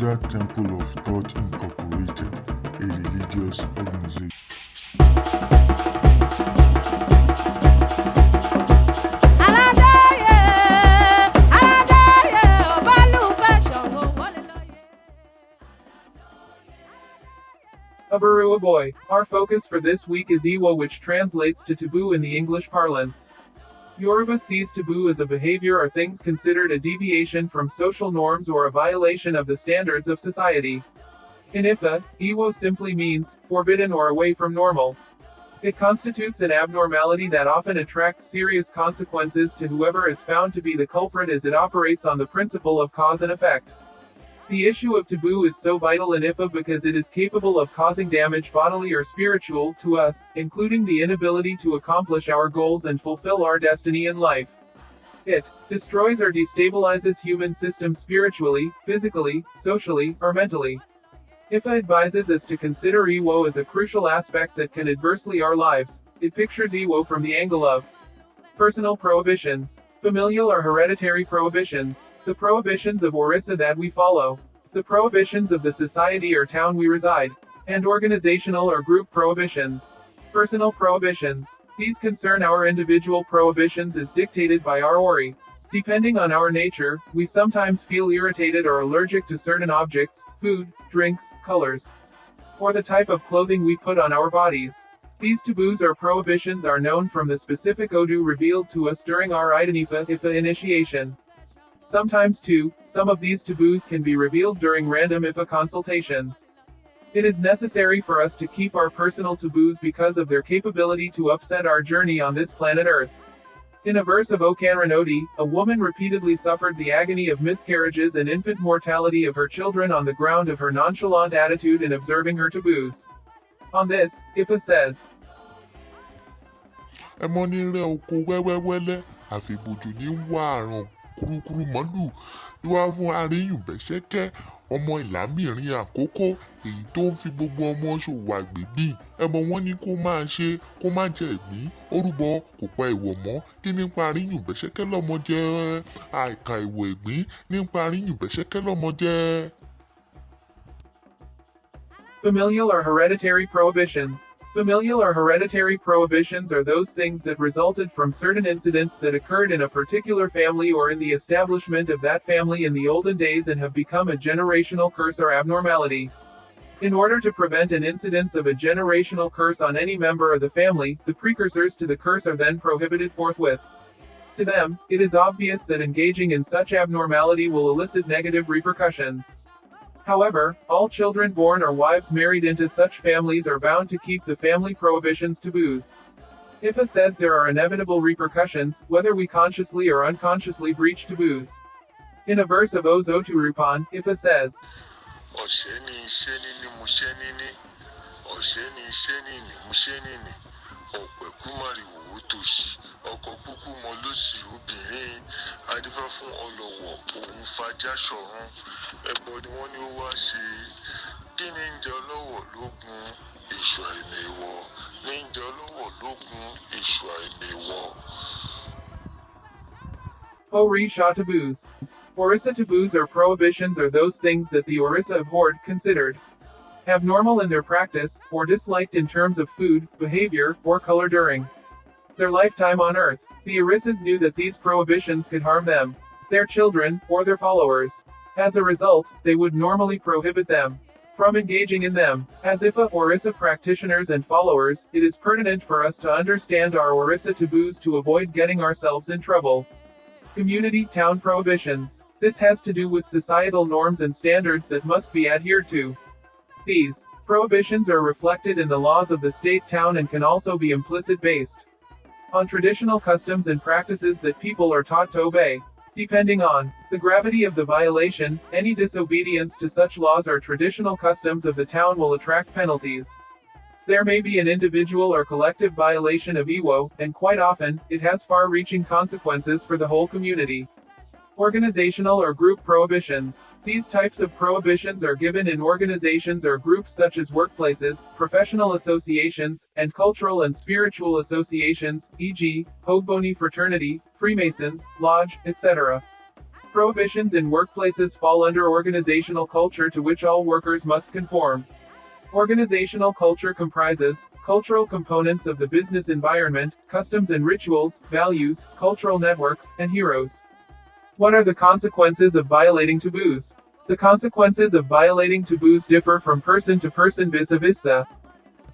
Another Temple of Thought Incorporated, a religious organization. Abarua boy. Our focus for this week is Eewo, which translates to taboo in the English parlance. Yoruba sees taboo as a behavior or things considered a deviation from social norms or a violation of the standards of society. In Ifa, Eewo simply means forbidden or away from normal. It constitutes an abnormality that often attracts serious consequences to whoever is found to be the culprit, as it operates on the principle of cause and effect. The issue of taboo is so vital in Ifa because it is capable of causing damage, bodily or spiritual, to us, including the inability to accomplish our goals and fulfill our destiny in life. It destroys or destabilizes human systems spiritually, physically, socially, or mentally. Ifa advises us to consider Eewo as a crucial aspect that can adversely our lives. It pictures Eewo from the angle of personal prohibitions, familial or hereditary prohibitions, the prohibitions of Orissa that we follow, the prohibitions of the society or town we reside, and organizational or group prohibitions. Personal prohibitions. These concern our individual prohibitions as dictated by our Ori. Depending on our nature, we sometimes feel irritated or allergic to certain objects, food, drinks, colors, or the type of clothing we put on our bodies. These taboos or prohibitions are known from the specific Odu revealed to us during our Ifa initiation. Sometimes too, some of these taboos can be revealed during random Ifa consultations. It is necessary for us to keep our personal taboos because of their capability to upset our journey on this planet Earth. In a verse of Okanranoti, a woman repeatedly suffered the agony of miscarriages and infant mortality of her children on the ground of her nonchalant attitude in observing her taboos. On this, Ifa says, Ẹmọ́nirẹ́ oko wẹ́wẹ́wẹ́lẹ́ àfìbòjò ní wà àrùn kúrúkúrú mọ́lù ló wá fún aríyùnbẹ́sẹ́kẹ́ ọmọ ìlàmìrin àkókò èyí tó ń fi gbogbo ọmọ ṣòwò àgbègbè. Ẹmọ wọn ní kó máa ṣe kó má jẹ ìgbín orúbọ kò pa èèwọ̀ mọ́. Kí nípa aríyùnbẹ́sẹ́kẹ́ lọ́mọ jẹ́ àìkà èèwọ̀ ìgbín nípa aríyùnbẹ́sẹ́kẹ́ lọ́mọ jẹ́. Familial or hereditary prohibitions. Familial or hereditary prohibitions are those things that resulted from certain incidents that occurred in a particular family or in the establishment of that family in the olden days and have become a generational curse or abnormality. In order to prevent an incidence of a generational curse on any member of the family, the precursors to the curse are then prohibited forthwith. To them, it is obvious that engaging in such abnormality will elicit negative repercussions. However, all children born or wives married into such families are bound to keep the family prohibitions taboos. Ifa says there are inevitable repercussions, whether we consciously or unconsciously breach taboos. In a verse of Ozoturupan, Ifa says, Orisha taboos. Orissa taboos or prohibitions are those things that the Orissa abhorred, considered abnormal in their practice, or disliked in terms of food, behavior, or color during their lifetime on Earth. The Orissas knew that these prohibitions could harm them, their children, or their followers. As a result, they would normally prohibit them from engaging in them. As Ifa Orissa practitioners and followers, it is pertinent for us to understand our Orissa taboos to avoid getting ourselves in trouble. Community town prohibitions. This has to do with societal norms and standards that must be adhered to. These prohibitions are reflected in the laws of the state town and can also be implicit based on traditional customs and practices that people are taught to obey. Depending on the gravity of the violation, any disobedience to such laws or traditional customs of the town will attract penalties. There may be an individual or collective violation of Eewo, and quite often, it has far-reaching consequences for the whole community. Organizational or group prohibitions. These types of prohibitions are given in organizations or groups such as workplaces, professional associations, and cultural and spiritual associations, e.g., Hogboni Fraternity, Freemasons, Lodge, etc. Prohibitions in workplaces fall under organizational culture to which all workers must conform. Organizational culture comprises cultural components of the business environment, customs and rituals, values, cultural networks, and heroes. What are the consequences of violating taboos? The consequences of violating taboos differ from person to person vis-a-vis the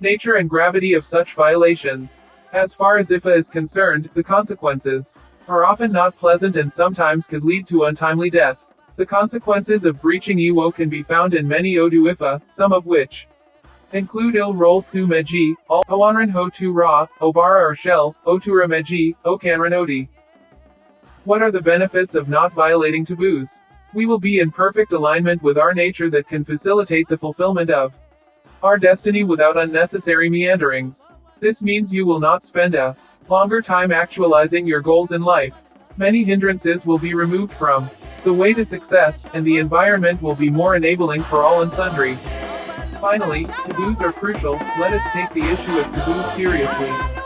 nature and gravity of such violations. As far as IFA is concerned, the consequences are often not pleasant and sometimes could lead to untimely death. The consequences of breaching Eewo can be found in many Odu IFA, some of which include il rol su meji, al oanran ho tu ra, obara or shell, otura meji, okanran odi. What are the benefits of not violating taboos? We will be in perfect alignment with our nature that can facilitate the fulfillment of our destiny without unnecessary meanderings. This means you will not spend a longer time actualizing your goals in life. Many hindrances will be removed from the way to success, and the environment will be more enabling for all and sundry. Finally, taboos are crucial. Let us take the issue of taboos seriously.